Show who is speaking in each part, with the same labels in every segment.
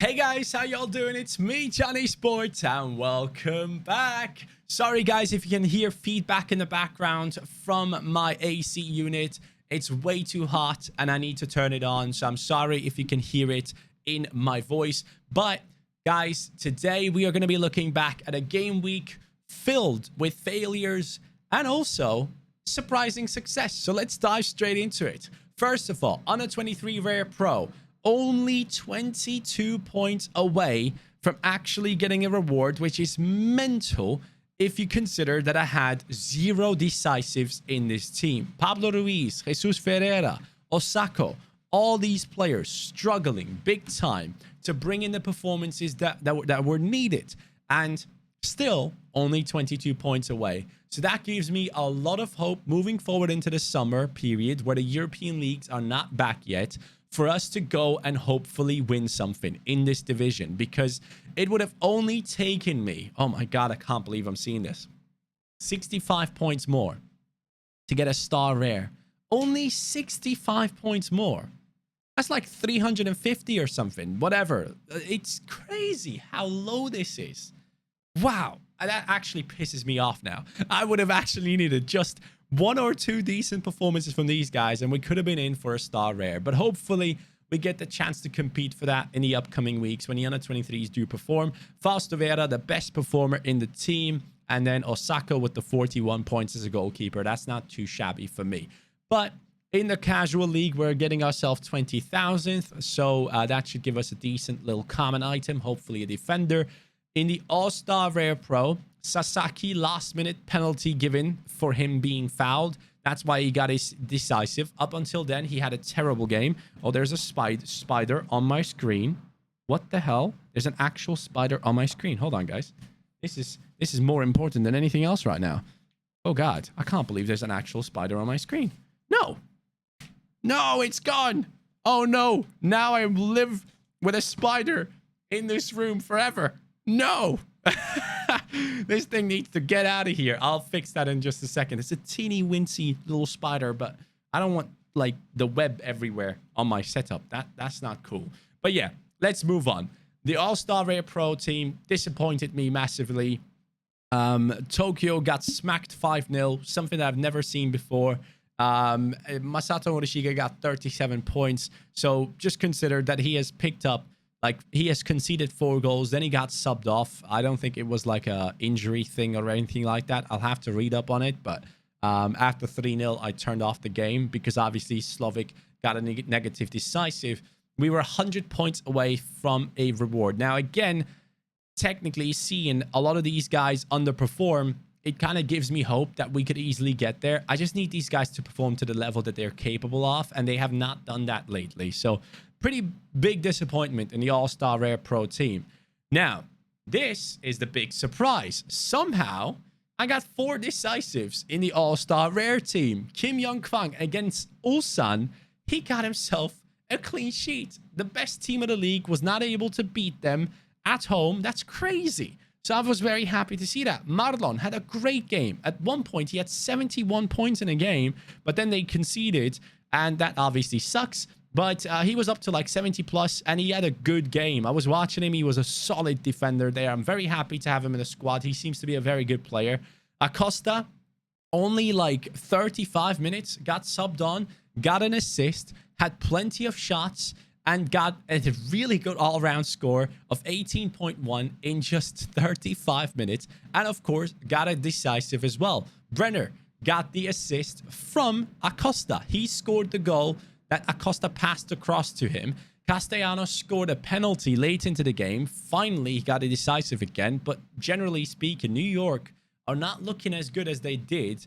Speaker 1: Hey guys, how y'all doing? It's me, Johnny Sports, and welcome back. Sorry guys if you can hear feedback in the background from my AC unit. It's way too hot and I need to turn it on, so I'm sorry if you can hear it in my voice. But guys, today we are going to be looking back at a game week filled with failures and also surprising success. So let's dive straight into it. First of all, on a 23 Rare Pro, only 22 points away from actually getting a reward, which is mental if you consider that I had 0 decisives in this team. Pablo Ruiz, Jesus Ferreira, Osako, all these players struggling big time to bring in the performances that were needed, and still only 22 points away. So that gives me a lot of hope moving forward into the summer period where the European leagues are not back yet, for us to go and hopefully win something in this division, because it would have only taken me, oh my god, I can't believe I'm seeing this, 65 points more to get a star rare. Only 65 points more. That's like 350 or something, whatever. It's crazy how low this is. Wow, that actually pisses me off now. I would have actually needed just 1 or 2 decent performances from these guys and we could have been in for a star rare. But hopefully we get the chance to compete for that in the upcoming weeks when the under 23s do perform. Fausto Vera, the best performer in the team, and then Osako with the 41 points as a goalkeeper. That's not too shabby for me. But in the casual league, we're getting ourselves 20,000th, so that should give us a decent little common item, hopefully a defender. In the All-Star Rare Pro, Sasaki last-minute penalty given for him being fouled. That's why he got his decisive. Up until then, he had a terrible game. Oh, there's a spider on my screen. What the hell? There's an actual spider on my screen. Hold on, guys. This is more important than anything else right now. Oh, God. I can't believe there's an actual spider on my screen. No. No, it's gone. Oh, no. Now I live with a spider in this room forever. No. This thing needs to get out of here. I'll fix that in just a second. It's a teeny wincy little spider, but I don't want like the web everywhere on my setup. That's not cool. But yeah, let's move on. The All-Star Rare Pro team disappointed me massively. Tokyo got smacked 5-0, something that I've never seen before. Masato Morishige got 37 points. So just consider that he has picked up, like, he has conceded 4 goals, then he got subbed off. I don't think it was like a injury thing or anything like that. I'll have to read up on it, but after 3-0, I turned off the game because obviously Slovak got a negative decisive. We were 100 points away from a reward. Now, again, technically seeing a lot of these guys underperform, it kind of gives me hope that we could easily get there. I just need these guys to perform to the level that they're capable of, and they have not done that lately. So pretty big disappointment in the All-Star Rare Pro team. Now, this is the big surprise. Somehow, I got 4 decisives in the All-Star Rare team. Kim Young-Kwang against Ulsan, he got himself a clean sheet. The best team of the league was not able to beat them at home. That's crazy. So I was very happy to see that. Marlon had a great game. At one point, he had 71 points in a game, but then they conceded, and that obviously sucks. But he was up to like 70 plus, and he had a good game. I was watching him. He was a solid defender there. I'm very happy to have him in the squad. He seems to be a very good player. Acosta, only like 35 minutes, got subbed on, got an assist, had plenty of shots, and got a really good all-around score of 18.1 in just 35 minutes. And, of course, got a decisive as well. Brenner got the assist from Acosta. He scored the goal that Acosta passed across to him. Castellanos scored a penalty late into the game. Finally, he got a decisive again. But generally speaking, New York are not looking as good as they did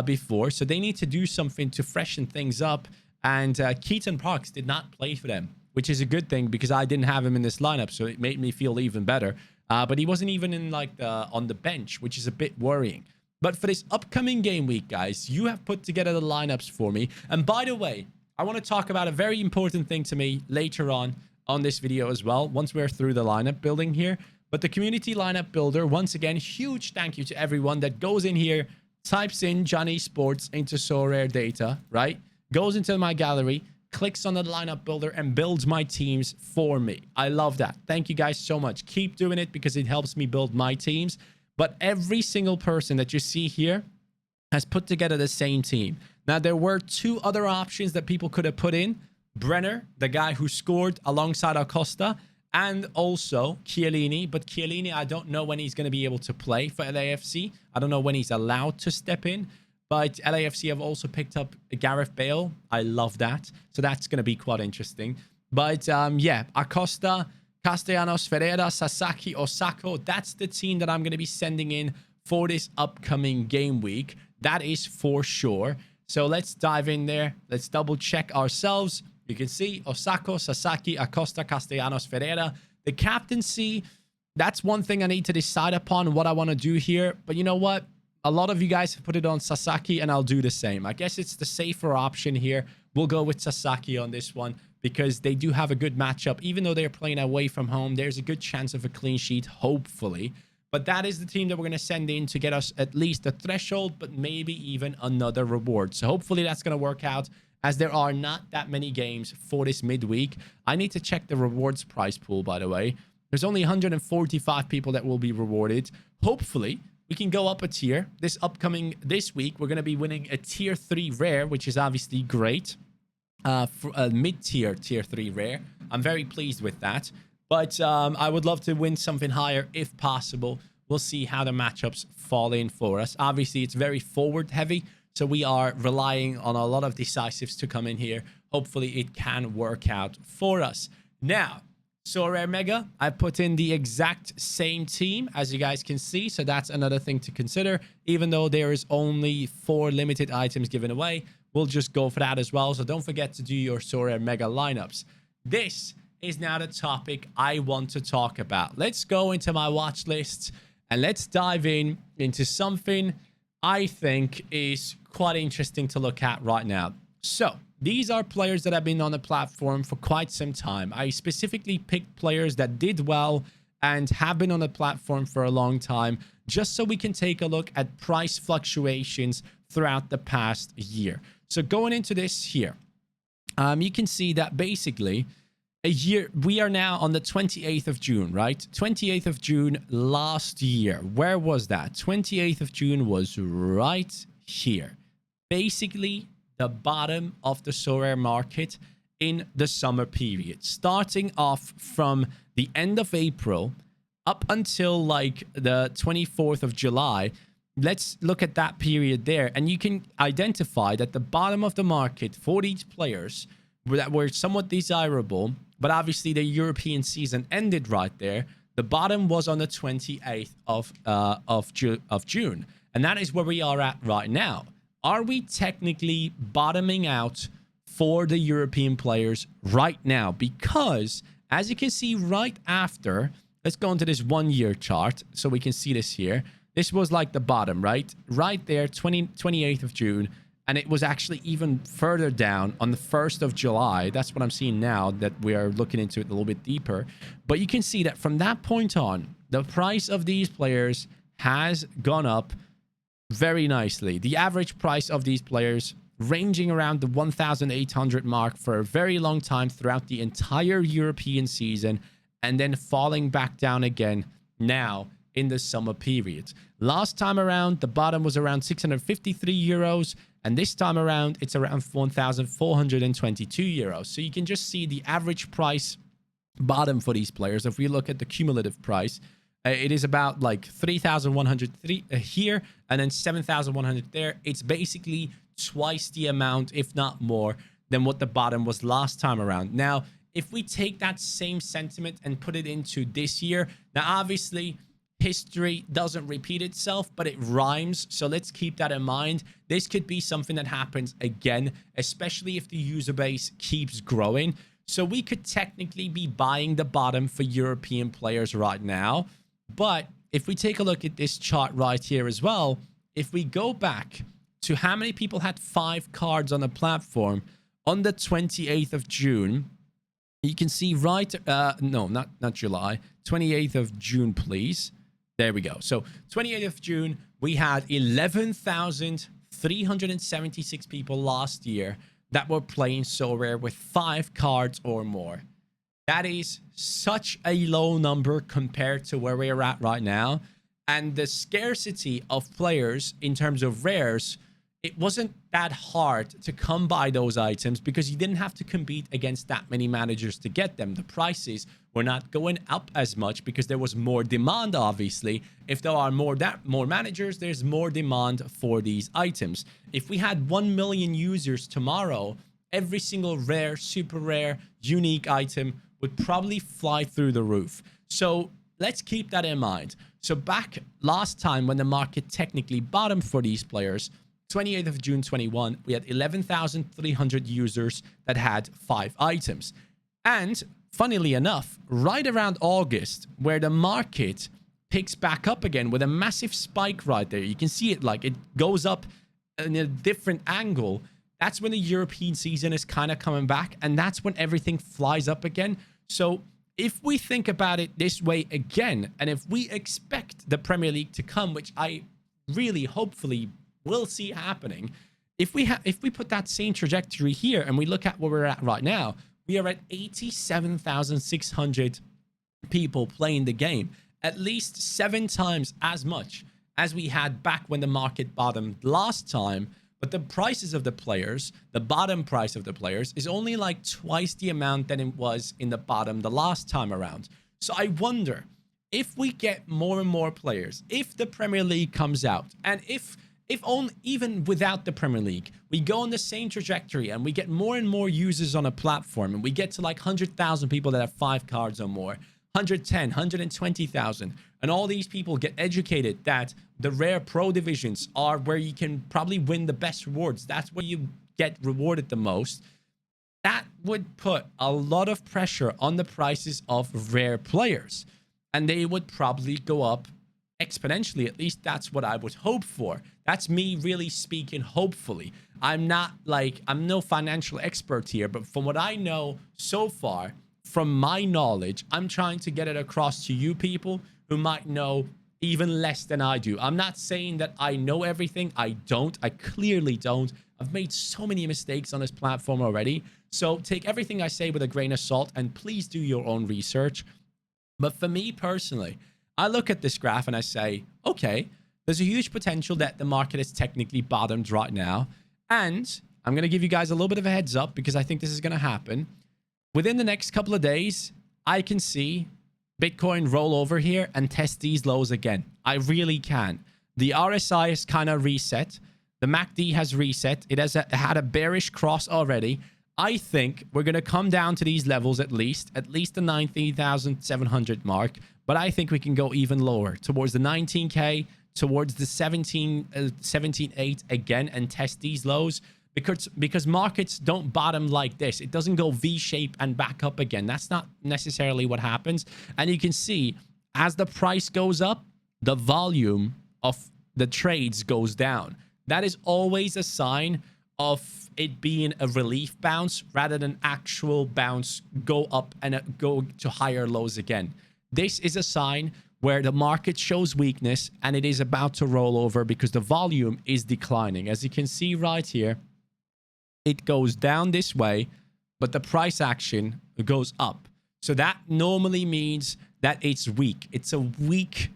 Speaker 1: before. So they need to do something to freshen things up. And Keaton Parks did not play for them, which is a good thing because I didn't have him in this lineup. So it made me feel even better. But he wasn't even in like on the bench, which is a bit worrying. But for this upcoming game week, guys, you have put together the lineups for me. And by the way, I want to talk about a very important thing to me later on this video as well, once we're through the lineup building here. But the community lineup builder, once again, huge thank you to everyone that goes in here, types in Johnny Sports into Sorare data, right? Goes into my gallery, clicks on the lineup builder and builds my teams for me. I love that. Thank you guys so much. Keep doing it because it helps me build my teams. But every single person that you see here has put together the same team. Now, there were two other options that people could have put in. Brenner, the guy who scored alongside Acosta, and also Chiellini. But Chiellini, I don't know when he's going to be able to play for LAFC. I don't know when he's allowed to step in. But LAFC have also picked up Gareth Bale. I love that. So that's going to be quite interesting. But yeah, Acosta, Castellanos, Ferreira, Sasaki, Osako. That's the team that I'm going to be sending in for this upcoming game week. That is for sure. So let's dive in there. Let's double check ourselves. You can see Osako, Sasaki, Acosta, Castellanos, Ferreira. The captaincy, that's one thing I need to decide upon what I want to do here. But you know what? A lot of you guys have put it on Sasaki, and I'll do the same. I guess it's the safer option here. We'll go with Sasaki on this one because they do have a good matchup. Even though they're playing away from home, there's a good chance of a clean sheet, hopefully. But that is the team that we're going to send in to get us at least a threshold, but maybe even another reward. So hopefully that's going to work out, as there are not that many games for this midweek. I need to check the rewards prize pool, by the way. There's only 145 people that will be rewarded. Hopefully we can go up a tier. This week, we're going to be winning a tier 3 rare, which is obviously great. For a mid-tier, tier 3 rare. I'm very pleased with that. But I would love to win something higher if possible. We'll see how the matchups fall in for us. Obviously, it's very forward heavy. So we are relying on a lot of decisives to come in here. Hopefully, it can work out for us. Now, Sorare Mega, I put in the exact same team, as you guys can see. So that's another thing to consider. Even though there is only 4 limited items given away, we'll just go for that as well. So don't forget to do your Sorare Mega lineups. This is now the topic I want to talk about. Let's go into my watch lists and let's dive into something I think is quite interesting to look at right now. So these are players that have been on the platform for quite some time. I specifically picked players that did well and have been on the platform for a long time, just so we can take a look at price fluctuations throughout the past year. So going into this here, you can see that basically we are now on the 28th of June, right? 28th of June last year. Where was that? 28th of June was right here. Basically, the bottom of the Sorare market in the summer period. Starting off from the end of April up until like the 24th of July. Let's look at that period there. And you can identify that the bottom of the market for these players that were somewhat desirable, but obviously the European season ended right there. The bottom was on the 28th of June. And that is where we are at right now. Are we technically bottoming out for the European players right now? Because as you can see right after, let's go into this 1 year chart so we can see this here. This was like the bottom, right? Right there, 28th of June. And it was actually even further down on the 1st of July. That's what I'm seeing now that we are looking into it a little bit deeper. But you can see that from that point on, the price of these players has gone up very nicely. The average price of these players ranging around the 1,800 mark for a very long time throughout the entire European season, and then falling back down again now in the summer period. Last time around, the bottom was around 653 euros, and this time around, it's around 1,422 euros. So you can just see the average price bottom for these players. If we look at the cumulative price, it is about like 3,103 here and then 7,100 there. It's basically twice the amount, if not more, than what the bottom was last time around. Now, if we take that same sentiment and put it into this year, now obviously history doesn't repeat itself, but it rhymes. So let's keep that in mind. This could be something that happens again, especially if the user base keeps growing. So we could technically be buying the bottom for European players right now. But if we take a look at this chart right here as well, if we go back to how many people had 5 cards on the platform on the 28th of June, you can see right, no, not July, 28th of June, please. There we go. So 28th of June, we had 11,376 people last year that were playing Sorare with 5 cards or more. That is such a low number compared to where we're at right now. And the scarcity of players in terms of rares, it wasn't that hard to come by those items because you didn't have to compete against that many managers to get them. The prices were not going up as much because there was more demand, obviously. If there are more managers, there's more demand for these items. If we had 1 million users tomorrow, every single rare, super rare, unique item would probably fly through the roof. So let's keep that in mind. So back last time when the market technically bottomed for these players, 28th of June 21, we had 11,300 users that had 5 items. And funnily enough, right around August, where the market picks back up again with a massive spike right there, you can see it like it goes up in a different angle. That's when the European season is kind of coming back, and that's when everything flies up again. So if we think about it this way again, and if we expect the Premier League to come, which I really hopefully will see happening, if we put that same trajectory here and we look at where we're at right now, we are at 87,600 people playing the game, at least 7 times as much as we had back when the market bottomed last time. But the prices of the players, the bottom price of the players, is only like twice the amount than it was in the bottom the last time around. So I wonder if we get more and more players, if the Premier League comes out, and if only, even without the Premier League, we go on the same trajectory and we get more and more users on a platform, and we get to like 100,000 people that have 5 cards or more, 110, 120,000, and all these people get educated that the rare pro divisions are where you can probably win the best rewards. That's where you get rewarded the most. That would put a lot of pressure on the prices of rare players, and they would probably go up exponentially. At least that's what I would hope for. That's me really speaking hopefully. I'm no financial expert here, but from what I know so far, from my knowledge, I'm trying to get it across to you people who might know even less than I do. I'm not saying that I know everything. I don't. I clearly don't. I've made so many mistakes on this platform already. So take everything I say with a grain of salt, and please do your own research. But for me personally, I look at this graph and I say, okay, there's a huge potential that the market is technically bottomed right now. And I'm going to give you guys a little bit of a heads up because I think this is going to happen. Within the next couple of days, I can see Bitcoin roll over here and test these lows again. I really can. The RSI is kind of reset. The MACD has reset. It has had a bearish cross already. I think we're going to come down to these levels at least the 19,700 mark. But I think we can go even lower towards the 19K, towards the 17.8 again, and test these lows. Because markets don't bottom like this. It doesn't go V-shape and back up again. That's not necessarily what happens. And you can see as the price goes up, the volume of the trades goes down. That is always a sign of it being a relief bounce rather than actual bounce go up and go to higher lows again. This is a sign where the market shows weakness and it is about to roll over because the volume is declining. As you can see right here, it goes down this way, but the price action goes up. So that normally means that it's weak. It's a weak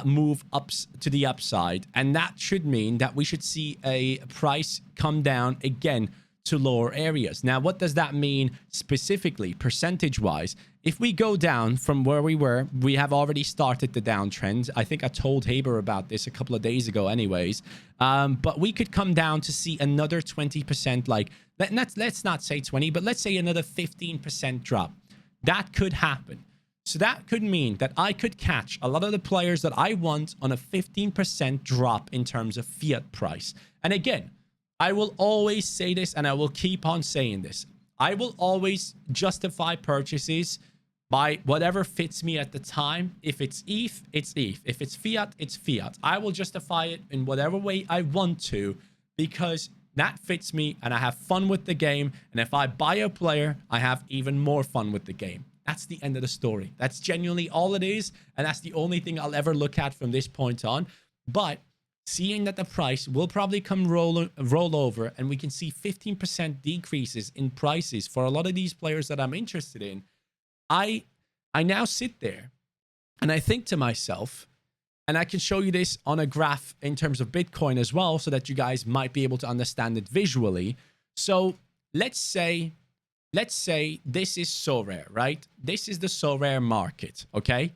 Speaker 1: move up to the upside. And that should mean that we should see a price come down again to lower areas. Now, what does that mean specifically, percentage-wise? If we go down from where we were, we have already started the downtrend. I think I told Haber about this a couple of days ago anyways. But we could come down to see another 20%, like, let's not say 20, but let's say another 15% drop. That could happen. So that could mean that I could catch a lot of the players that I want on a 15% drop in terms of fiat price. And again, I will always say this, and I will keep on saying this. I will always justify purchases by whatever fits me at the time. If it's ETH, it's ETH. If it's fiat, it's fiat. I will justify it in whatever way I want to because that fits me and I have fun with the game. And if I buy a player, I have even more fun with the game. That's the end of the story. That's genuinely all it is. And that's the only thing I'll ever look at from this point on. But seeing that the price will probably come roll over, and we can see 15% decreases in prices for a lot of these players that I'm interested in, I now sit there and I think to myself, and I can show you this on a graph in terms of Bitcoin as well, so that you guys might be able to understand it visually. So let's say this is Sorare, right? This is the Sorare market, okay?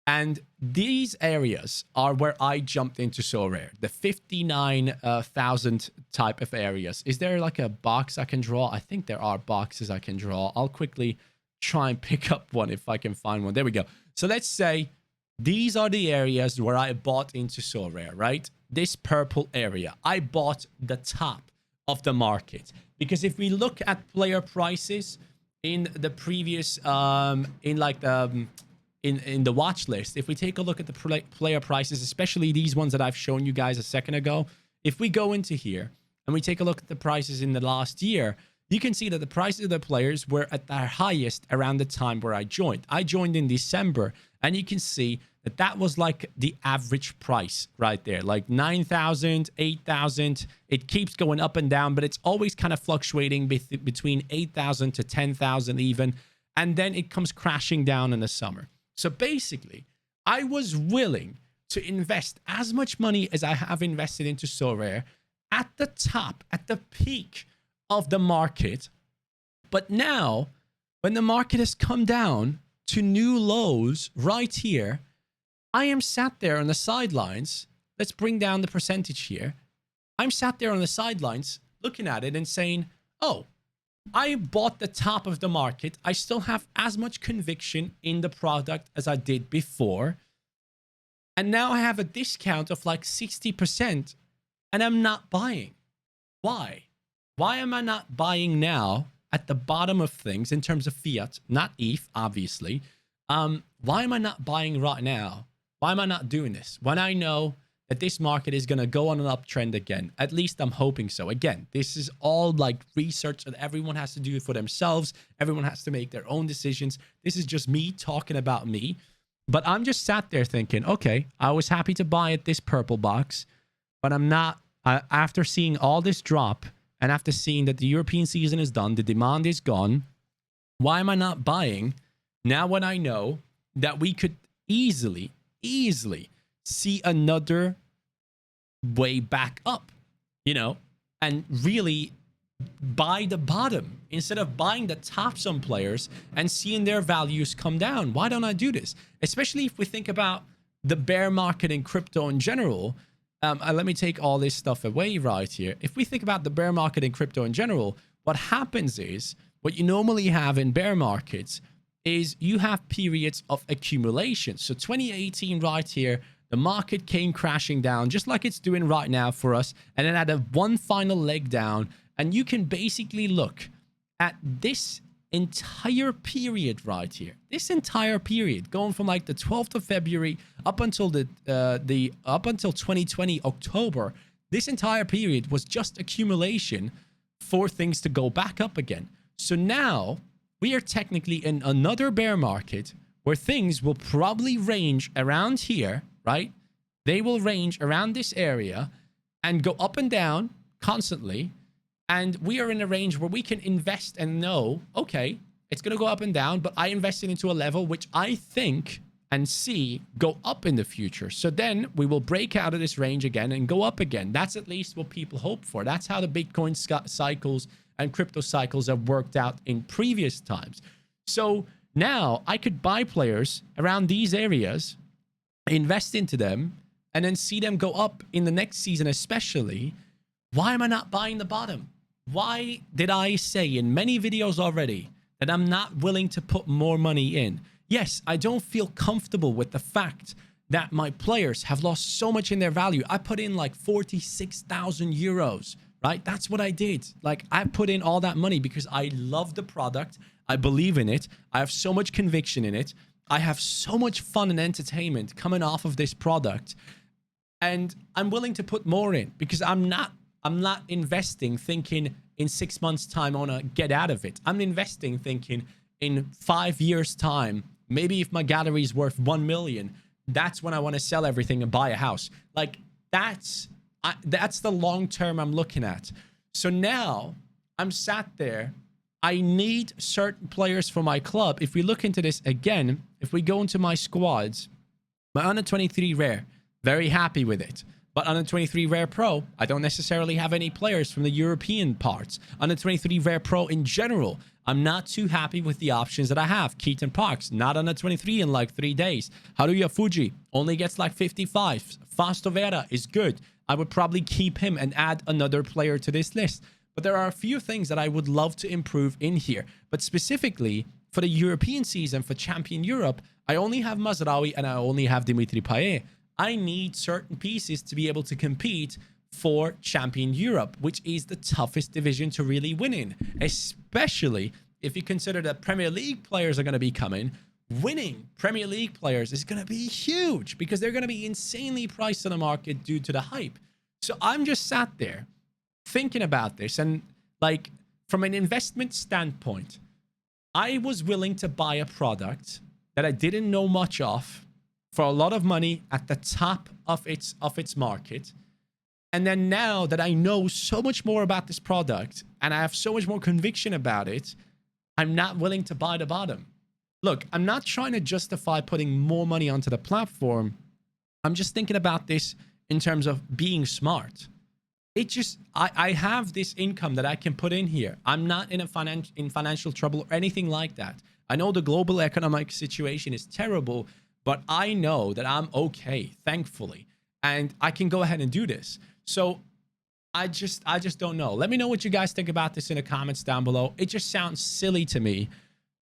Speaker 1: And these areas are where I jumped into Sorare, the 59,000 type of areas. Is there like a box I can draw? I think there are boxes I can draw. I'll quickly try and pick up one if I can find one. There we go. So let's say these are the areas where I bought into Sorare, right? This purple area, I bought the top of the market. Because if we look at player prices in the previous, in the watch list, if we take a look at the player prices, especially these ones that I've shown you guys a second ago, if we go into here and we take a look at the prices in the last year, you can see that the prices of the players were at their highest around the time where I joined. I joined in December, and you can see that that was like the average price right there, like 9,000, 8,000. It keeps going up and down, but it's always kind of fluctuating between 8,000 to 10,000 even, and then it comes crashing down in the summer. So basically, I was willing to invest as much money as I have invested into Sorare at the top, at the peak of the market. But now, when the market has come down to new lows right here, I am sat there on the sidelines. Let's bring down the percentage here. I'm sat there on the sidelines looking at it and saying, oh, I bought the top of the market. I still have as much conviction in the product as I did before. And now I have a discount of like 60% and I'm not buying. Why? Why am I not buying now at the bottom of things in terms of fiat, not ETH, obviously? Why am I not buying right now? Why am I not doing this when I know that this market is going to go on an uptrend again? At least I'm hoping so. Again, this is all like research that everyone has to do for themselves. Everyone has to make their own decisions. This is just me talking about me. But I'm just sat there thinking, okay, I was happy to buy at this purple box, but I'm not, after seeing all this drop and after seeing that the European season is done, the demand is gone, why am I not buying now when I know that we could easily see another way back up, you know, and really buy the bottom instead of buying the top some players and seeing their values come down? Why don't I do this? Especially if we think about the bear market in crypto in general. Let me take all this stuff away right here. If we think about the bear market in crypto in general, what happens is, what you normally have in bear markets is you have periods of accumulation. So 2018 right here, the market came crashing down just like it's doing right now for us, and then had one final leg down. And you can basically look at this entire period right here. This entire period going from like the 12th of February up until up until 2020 October. This entire period was just accumulation for things to go back up again. So now we are technically in another bear market where things will probably range around here, right? They will range around this area and go up and down constantly. And we are in a range where we can invest and know, okay, it's going to go up and down, but I invested into a level which I think and see go up in the future. So then we will break out of this range again and go up again. That's at least what people hope for. That's how the Bitcoin cycles and crypto cycles have worked out in previous times. So now I could buy players around these areas, invest into them, and then see them go up in the next season especially. Why am I not buying the bottom? Why did I say in many videos already that I'm not willing to put more money in? Yes, I don't feel comfortable with the fact that my players have lost so much in their value. I put in like 46,000 euros, right? That's what I did. Like, I put in all that money because I love the product. I believe in it. I have so much conviction in it. I have so much fun and entertainment coming off of this product. And I'm willing to put more in because I'm not investing thinking in 6 months' time I want to get out of it. I'm investing thinking in 5 years' time, maybe if my gallery is worth 1 million, that's when I want to sell everything and buy a house. Like, That's the long term I'm looking at. So now I'm sat there. I need certain players for my club. If we look into this again, if we go into my squads, my under 23 rare, very happy with it. But under 23 rare pro, I don't necessarily have any players from the European parts. Under 23 rare pro in general, I'm not too happy with the options that I have. Keaton Parks, not under 23 in like 3 days. Haruya Fuji only gets like 55. Fausto Vera is good. I would probably keep him and add another player to this list. But there are a few things that I would love to improve in here. But specifically for the European season, for Champion Europe, I only have Mazraoui and I only have Dimitri Payet. I need certain pieces to be able to compete for Champion Europe, which is the toughest division to really win in, especially if you consider that Premier League players are going to be coming. Winning Premier League players is going to be huge because they're going to be insanely priced on the market due to the hype. So I'm just sat there thinking about this, and like from an investment standpoint, I was willing to buy a product that I didn't know much of for a lot of money at the top of its market. And then now that I know so much more about this product and I have so much more conviction about it, I'm not willing to buy the bottom. Look, I'm not trying to justify putting more money onto the platform. I'm just thinking about this in terms of being smart. It just, I have this income that I can put in here. I'm not in financial trouble or anything like that. I know the global economic situation is terrible, but I know that I'm okay, thankfully, and I can go ahead and do this. So I just don't know. Let me know what you guys think about this in the comments down below. It just sounds silly to me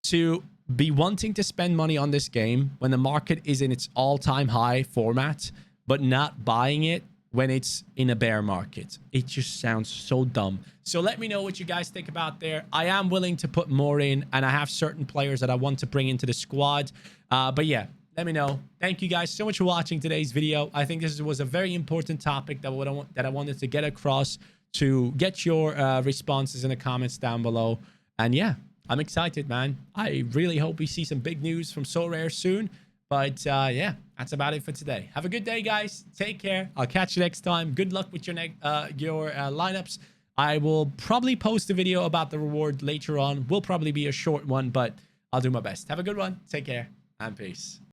Speaker 1: to be wanting to spend money on this game when the market is in its all-time high format, but not buying it when it's in a bear market. It just sounds so dumb. So let me know what you guys think about there. I am willing to put more in, and I have certain players that I want to bring into the squad. But yeah, let me know. Thank you guys so much for watching today's video. I think this was a very important topic that I wanted to get across, to get your responses in the comments down below. And yeah, I'm excited, man. I really hope we see some big news from Sorare soon. But yeah, that's about it for today. Have a good day, guys. Take care. I'll catch you next time. Good luck with your lineups. I will probably post a video about the reward later on. Will probably be a short one, but I'll do my best. Have a good one. Take care and peace.